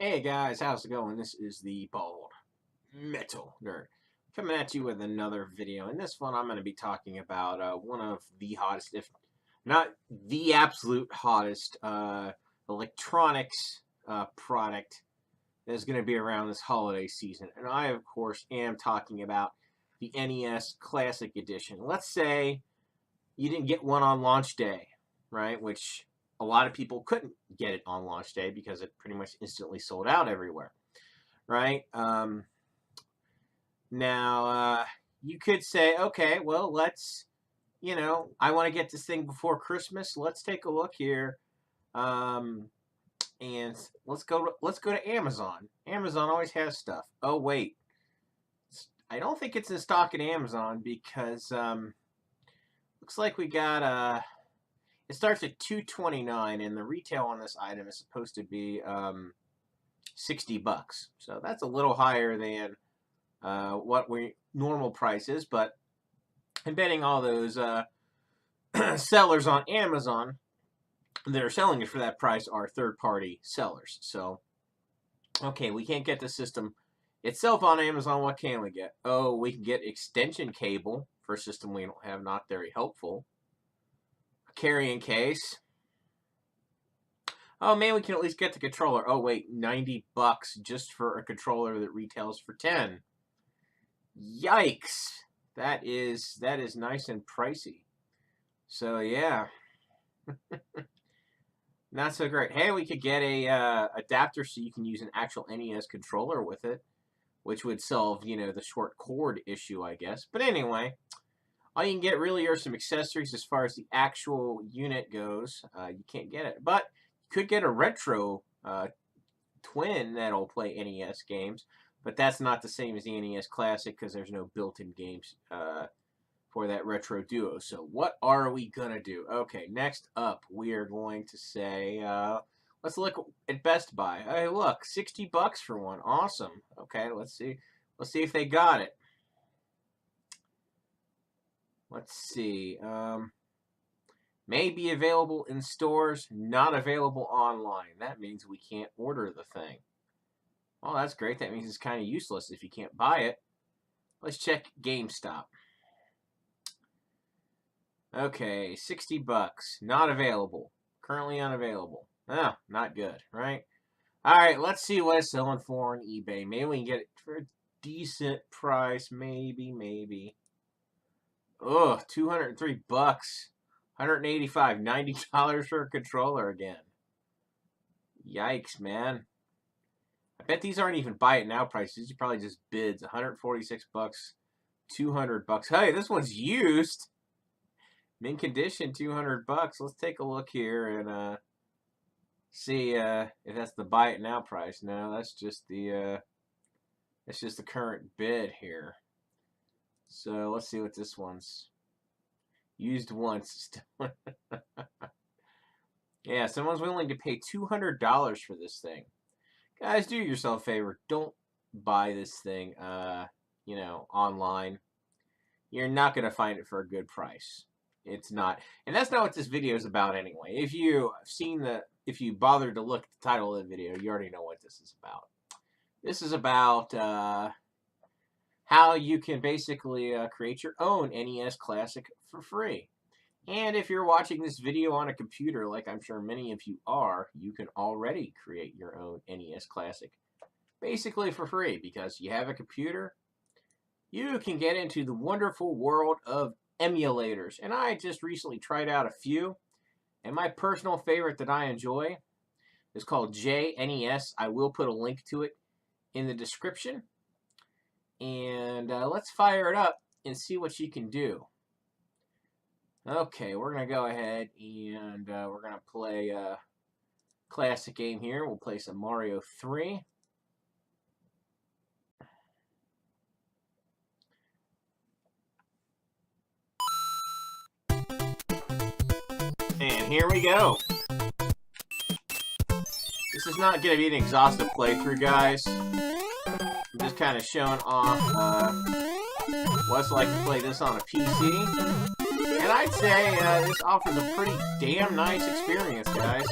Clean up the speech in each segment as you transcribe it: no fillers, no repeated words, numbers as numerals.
Hey guys, how's it going? This is the Bald Metal Nerd coming at you with another video. In this one, I'm going to be talking about one of the hottest, if not the absolute hottest, electronics product that's going to be around this holiday season. And I, of course, am talking about the NES Classic Edition. Let's say you didn't get one on launch day, right? Which a lot of people couldn't get it on launch day because it pretty much instantly sold out everywhere, right? Now, you could say, okay, well, I want to get this thing before Christmas. Let's take a look here, and let's go to Amazon. Amazon always has stuff. Oh wait, I don't think it's in stock at Amazon because looks like we got it starts at $229, and the retail on this item is supposed to be $60. So that's a little higher than what normal price is, but I'm betting all those sellers on Amazon that are selling it for that price are third-party sellers. So, okay, we can't get the system itself on Amazon. What can we get? Oh, we can get extension cable for a system we don't have. Not very helpful. Carrying case. Oh man, we can at least get the controller. Oh wait, $90 just for a controller that retails for 10. Yikes! That is nice and pricey. So yeah, not so great. Hey, we could get a adapter so you can use an actual NES controller with it, which would solve the short cord issue, I guess. But anyway. All you can get really are some accessories as far as the actual unit goes. You can't get it. But you could get a retro twin that'll play NES games. But that's not the same as the NES Classic because there's no built-in games for that retro duo. So what are we going to do? Okay, next up we are going to say, let's look at Best Buy. Hey, look, $60 for one. Awesome. Okay, let's see. Let's see if they got it. Let's see. May be available in stores, not available online. That means we can't order the thing. Well, that's great. That means it's kind of useless if you can't buy it. Let's check GameStop. Okay, $60. Not available. Currently unavailable. Oh, not good, right? All right, let's see what it's selling for on eBay. Maybe we can get it for a decent price. Maybe. Ugh, $203, $185, $90 for a controller again. Yikes, man. I bet these aren't even buy it now prices. These are probably just bids. $146, $200. Hey, this one's used. Mint condition, $200. Let's take a look here and see if that's the buy it now price. No, that's just the current bid here. So let's see what this one's used once. Yeah, someone's willing to pay $200 for this thing. Guys, do yourself a favor. Don't buy this thing, online. You're not going to find it for a good price. It's not. And that's not what this video is about anyway. If you bothered to look at the title of the video, you already know what this is about. This is about, how you can basically create your own NES Classic for free. And if you're watching this video on a computer, like I'm sure many of you are, you can already create your own NES Classic basically for free because you have a computer. You can get into the wonderful world of emulators. And I just recently tried out a few. And my personal favorite that I enjoy is called JNES. I will put a link to it in the description. And let's fire it up and see what you can do. Okay, we're going to go ahead and we're going to play a classic game here. We'll play some Mario 3. And here we go. This is not going to be an exhaustive playthrough, guys. I'm just kind of showing off what it's like to play this on a PC. And I'd say this offers a pretty damn nice experience, guys.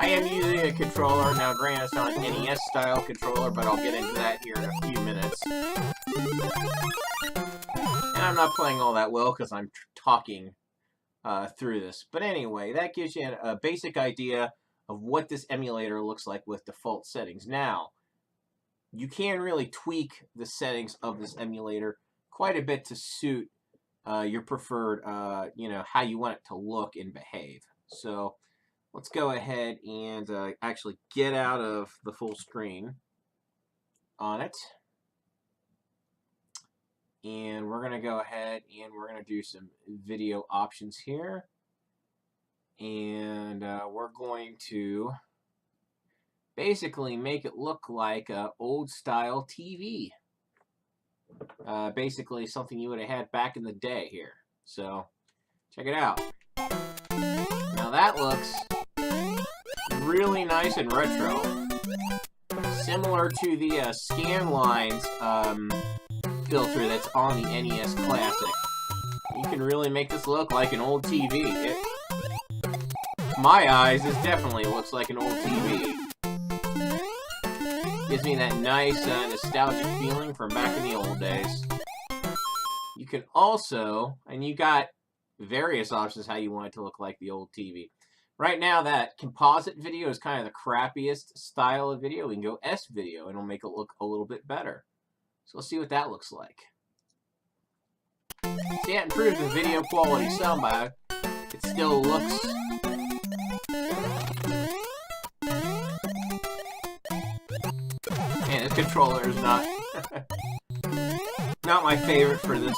I am using a controller. Now, granted, it's not an NES style controller, but I'll get into that here in a few minutes. And I'm not playing all that well because I'm talking through this. But anyway, that gives you a basic idea of what this emulator looks like with default settings. Now, you can really tweak the settings of this emulator quite a bit to suit your preferred, how you want it to look and behave. So let's go ahead and actually get out of the full screen on it. And we're going to go ahead and we're going to do some video options here. And we're going to basically make it look like old style TV. Basically something you would have had back in the day here. So check it out. Now that looks really nice and retro. Similar to the scan lines filter that's on the NES Classic. You can really make this look like an old TV. My eyes, this definitely looks like an old TV. Gives me that nice nostalgic feeling from back in the old days. You can also, and you got various options how you want it to look like the old TV. Right now, that composite video is kind of the crappiest style of video. We can go S video, and it'll make it look a little bit better. So let's see what that looks like. See, it improved the video quality some, but it still looks... Man, this controller is not not my favorite for this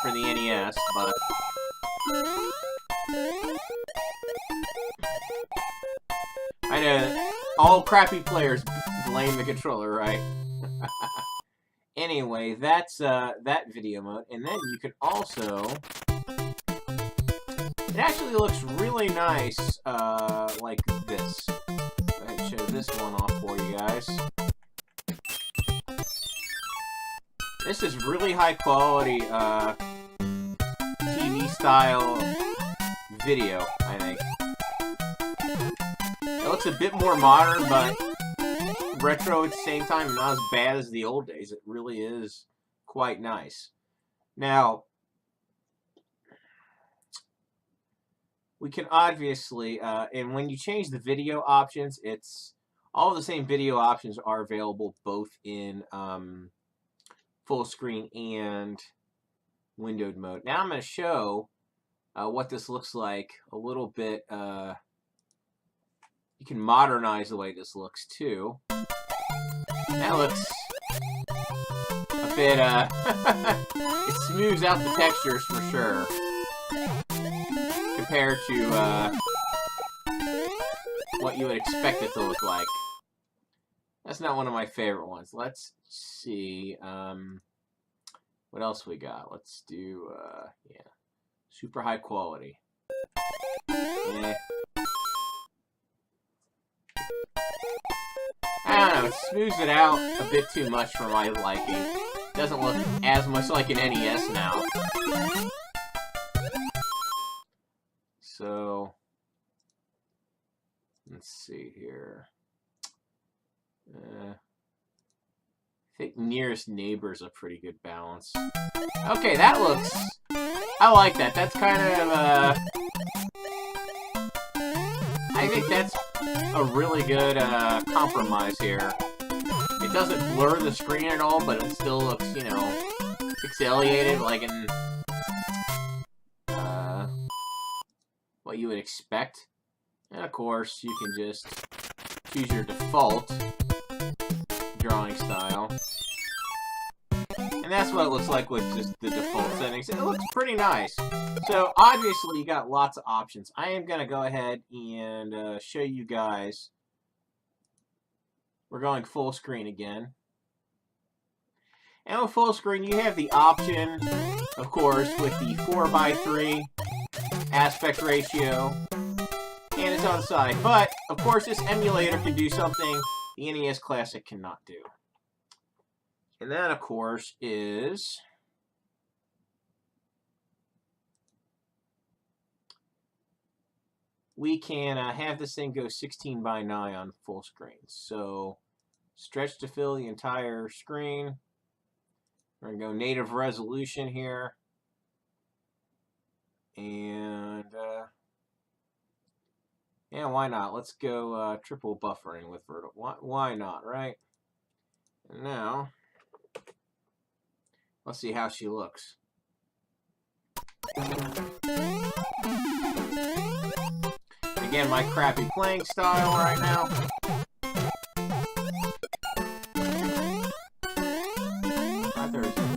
for the NES, but I know all crappy players blame the controller, right? Anyway, that's that video mode, and then you can also. It actually looks really nice, like this. Go ahead and show this one off for you guys. This is really high quality TV style video, I think. It looks a bit more modern, but retro at the same time, and not as bad as the old days. It really is quite nice. Now, we can obviously, and when you change the video options, it's all the same video options are available both in full screen and windowed mode. Now I'm going to show what this looks like a little bit. You can modernize the way this looks too. That looks a bit, it smooths out the textures for sure. Compared to what you would expect it to look like. That's not one of my favorite ones. Let's see. What else we got? Let's do, yeah. Super high quality. Yeah. I don't know. It smooths it out a bit too much for my liking. Doesn't look as much like an NES now. So, let's see here. I think Nearest Neighbor is a pretty good balance. Okay, that looks... I like that. That's kind of, I think that's a really good compromise here. It doesn't blur the screen at all, but it still looks, you know, pixelated, like in... what you would expect. And of course, you can just choose your default drawing style. And that's what it looks like with just the default settings. And it looks pretty nice. So obviously you got lots of options. I am going to go ahead and show you guys. We're going full screen again. And with full screen you have the option, of course, with the 4:3 aspect ratio, and it's on the side. But, of course, this emulator can do something the NES Classic cannot do. And that, of course, is we can have this thing go 16 by 9 on full screen. So stretch to fill the entire screen. We're going to go native resolution here. And yeah, why not? Let's go triple buffering with vertical. Why not, right? And now, let's see how she looks. Again, my crappy playing style right now.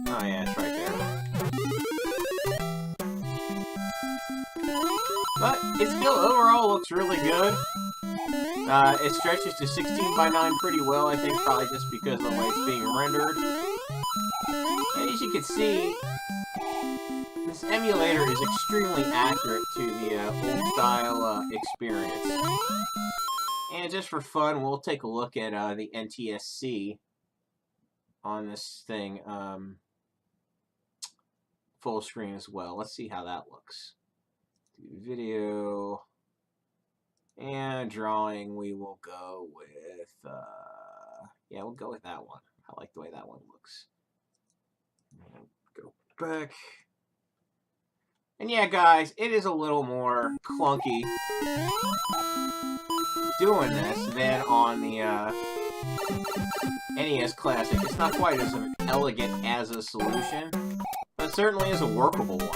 Oh yeah, it's right there. But it still overall looks really good. It stretches to 16 by 9 pretty well, I think, probably just because of the way it's being rendered. And as you can see, this emulator is extremely accurate to the old-style experience. And just for fun, we'll take a look at the NTSC on this thing full screen as well. Let's see how that looks. Do video and drawing. We will go with yeah, we'll go with that one. I like the way that one looks. Go back. And yeah, guys, it is a little more clunky doing this than on the NES Classic. It's not quite as elegant as a solution, but it certainly is a workable one.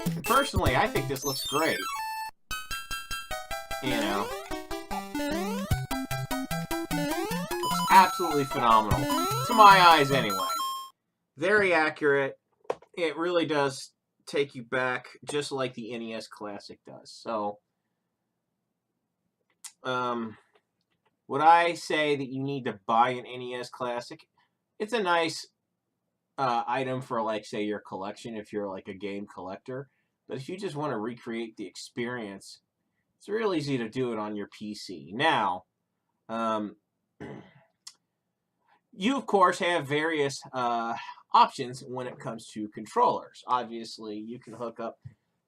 And personally, I think this looks great. You know, looks absolutely phenomenal. To my eyes, anyway. Very accurate. It really does take you back, just like the NES Classic does. So, would I say that you need to buy an NES Classic? It's a nice item for, like, say, your collection if you're, like, a game collector. But if you just want to recreate the experience, it's real easy to do it on your PC. Now, you, of course, have various options when it comes to controllers. Obviously, you can hook up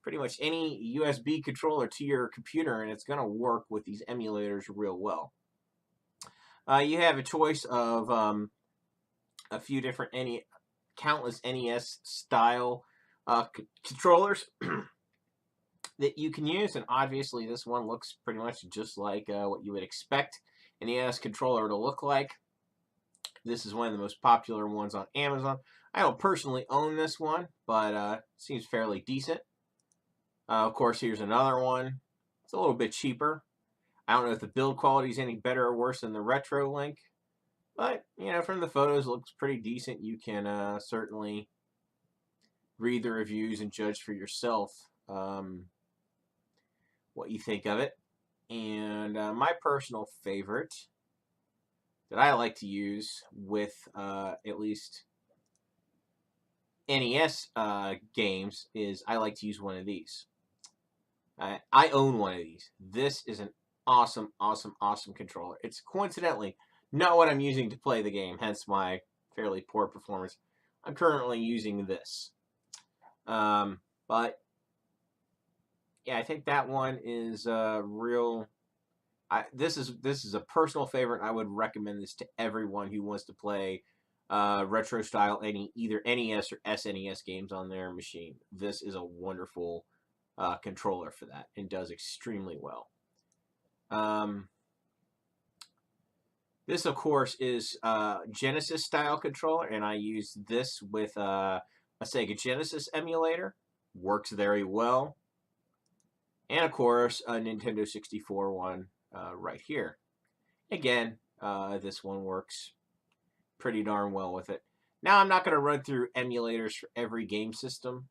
pretty much any USB controller to your computer, and it's going to work with these emulators real well. You have a choice of a few different countless NES-style controllers that you can use, and obviously this one looks pretty much just like what you would expect an NES controller to look like. This is one of the most popular ones on Amazon. I don't personally own this one, but it seems fairly decent. Of course, here's another one. It's a little bit cheaper. I don't know if the build quality is any better or worse than the Retro Link, but, you know, from the photos, it looks pretty decent. You can certainly read the reviews and judge for yourself what you think of it. And my personal favorite that I like to use with at least NES games is I like to use one of these. I own one of these. This is an awesome, awesome, awesome controller. It's coincidentally not what I'm using to play the game, hence my fairly poor performance. I'm currently using this. But yeah, I think that one is real. This is a personal favorite. I would recommend this to everyone who wants to play retro style either NES or SNES games on their machine. This is a wonderful controller for that and does extremely well. This, of course, is Genesis style controller, and I use this with a Sega Genesis emulator. Works very well. And, of course, a Nintendo 64 one right here. Again, this one works pretty darn well with it. Now, I'm not going to run through emulators for every game system.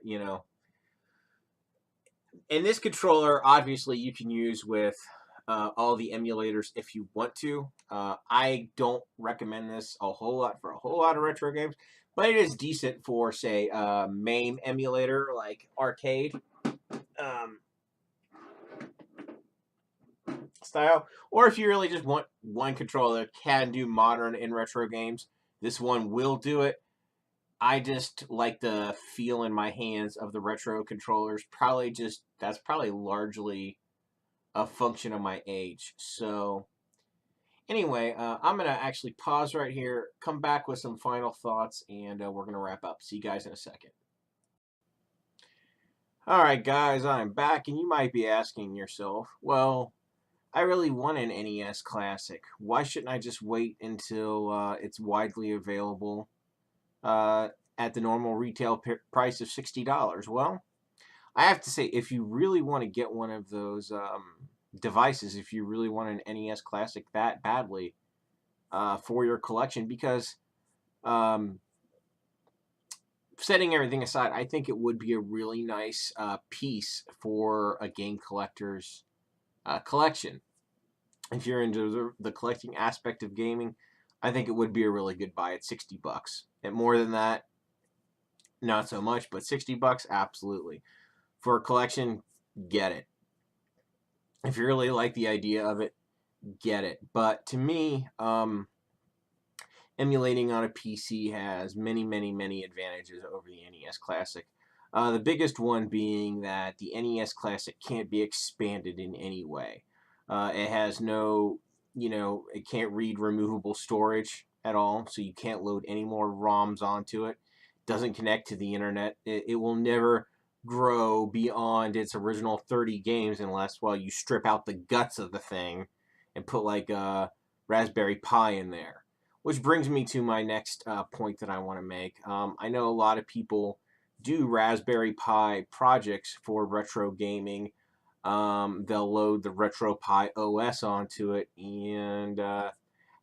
You know, and this controller, obviously, you can use with all the emulators if you want to. I don't recommend this a whole lot for a whole lot of retro games, but it is decent for, say, MAME emulator like Arcade. style, or if you really just want one controller that can do modern and retro games, this one will do it. I just like the feel in my hands of the retro controllers. That's probably largely a function of my age. So anyway, I'm gonna actually pause right here, come back with some final thoughts, and we're gonna wrap up. See you guys in a second. All right, guys, I'm back, and you might be asking yourself, well, I really want an NES Classic. Why shouldn't I just wait until it's widely available uh, at the normal retail price of $60? Well, I have to say, if you really want to get one of those devices, if you really want an NES Classic that badly for your collection, because um, setting everything aside, I think it would be a really nice piece for a game collector's collection. If you're into the collecting aspect of gaming, I think it would be a really good buy at $60. And more than that, not so much, but $60, absolutely. For a collection, get it. If you really like the idea of it, get it. But to me, emulating on a PC has many, many, many advantages over the NES Classic. The biggest one being that the NES Classic can't be expanded in any way. It has no, it can't read removable storage at all, so you can't load any more ROMs onto it. Doesn't connect to the internet. It will never grow beyond its original 30 games unless, well, you strip out the guts of the thing and put like a Raspberry Pi in there. Which brings me to my next point that I want to make. I know a lot of people do Raspberry Pi projects for retro gaming. They'll load the Retro Pi OS onto it and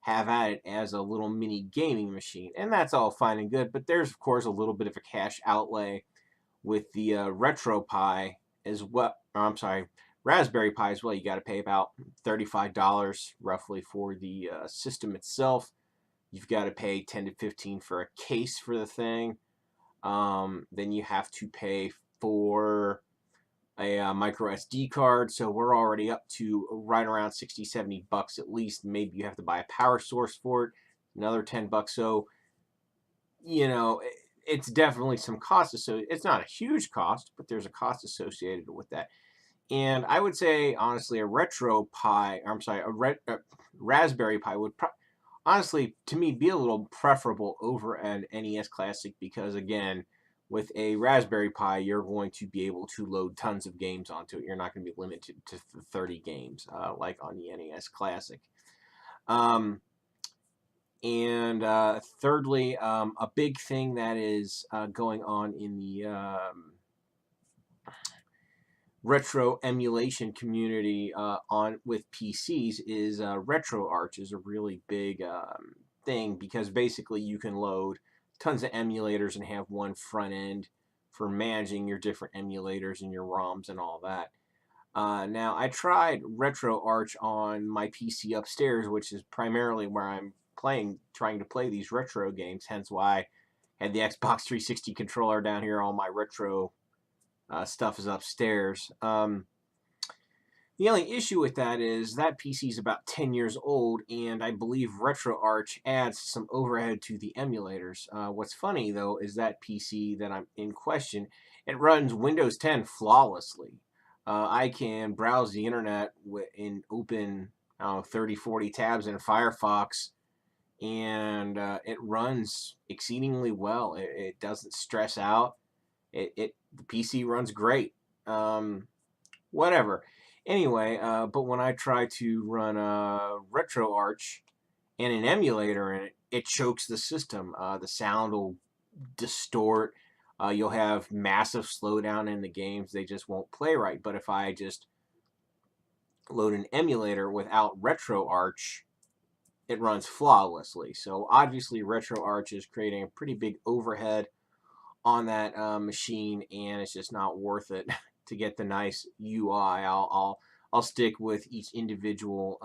have at it as a little mini gaming machine. And that's all fine and good, but there's, of course, a little bit of a cash outlay with the Retro Pi as well. I'm sorry, Raspberry Pi as well. You got to pay about $35 roughly for the system itself. You've got to pay 10 to 15 for a case for the thing. Then you have to pay for a micro SD card. So we're already up to right around 60, $70 at least. Maybe you have to buy a power source for it, another $10. So, it's definitely some cost associated. It's not a huge cost, but there's a cost associated with that. And I would say, honestly, a Raspberry Pi would honestly, to me, be a little preferable over an NES Classic because, again, with a Raspberry Pi, you're going to be able to load tons of games onto it. You're not going to be limited to 30 games like on the NES Classic. Thirdly, a big thing that is going on in the retro emulation community with PCs is RetroArch is a really big thing because basically you can load tons of emulators and have one front end for managing your different emulators and your ROMs and all that. Now, I tried RetroArch on my PC upstairs, which is primarily where I'm trying to play these retro games, hence why I had the Xbox 360 controller down here. All my retro stuff is upstairs. The only issue with that is that PC is about 10 years old, and I believe RetroArch adds some overhead to the emulators. What's funny, though, is that PC that I'm in question, it runs Windows 10 flawlessly. I can browse the internet and open 30, 40 tabs in Firefox, and it runs exceedingly well. It doesn't stress out. The PC runs great. Whatever. Anyway, but when I try to run RetroArch and an emulator in it, it chokes the system. The sound will distort. You'll have massive slowdown in the games. They just won't play right. But if I just load an emulator without RetroArch, it runs flawlessly. So obviously RetroArch is creating a pretty big overhead on that machine, and it's just not worth it to get the nice UI. I'll stick with each individual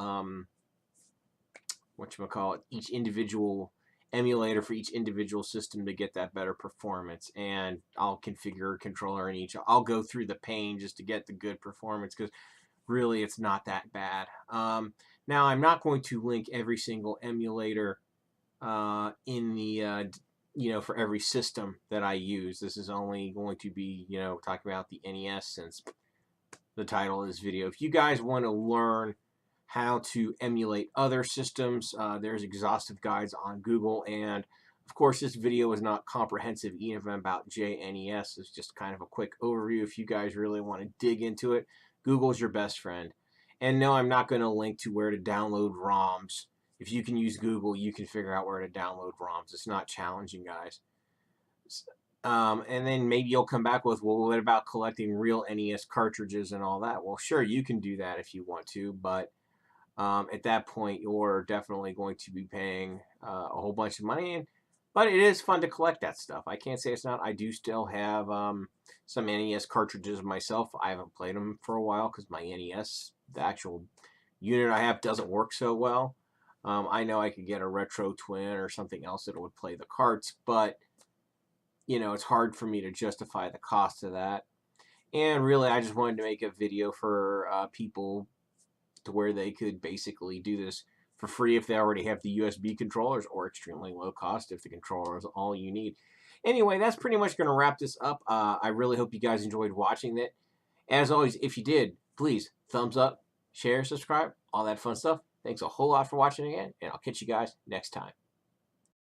each individual emulator for each individual system to get that better performance, and I'll configure a controller in each. I'll go through the pain just to get the good performance, because really it's not that bad. Now I'm not going to link every single emulator in the for every system that I use. This is only going to be talking about the NES since the title of this video. If you guys want to learn how to emulate other systems, there's exhaustive guides on Google, and of course this video is not comprehensive even about JNES. It's just kind of a quick overview. If you guys really want to dig into it, Google's your best friend. And no, I'm not going to link to where to download ROMs. If you can use Google, you can figure out where to download ROMs. It's not challenging, guys. And then maybe you'll come back with, well, what about collecting real NES cartridges and all that? Well, sure, you can do that if you want to, but at that point, you're definitely going to be paying a whole bunch of money. But it is fun to collect that stuff. I can't say it's not. I do still have some NES cartridges myself. I haven't played them for a while because my NES, the actual unit I have, doesn't work so well. I know I could get a Retro Twin or something else that would play the carts, but it's hard for me to justify the cost of that. And really, I just wanted to make a video for people to where they could basically do this for free if they already have the USB controllers, or extremely low cost if the controller is all you need. Anyway, that's pretty much going to wrap this up. I really hope you guys enjoyed watching it. As always, if you did, please thumbs up, share, subscribe, all that fun stuff. Thanks a whole lot for watching again, and I'll catch you guys next time.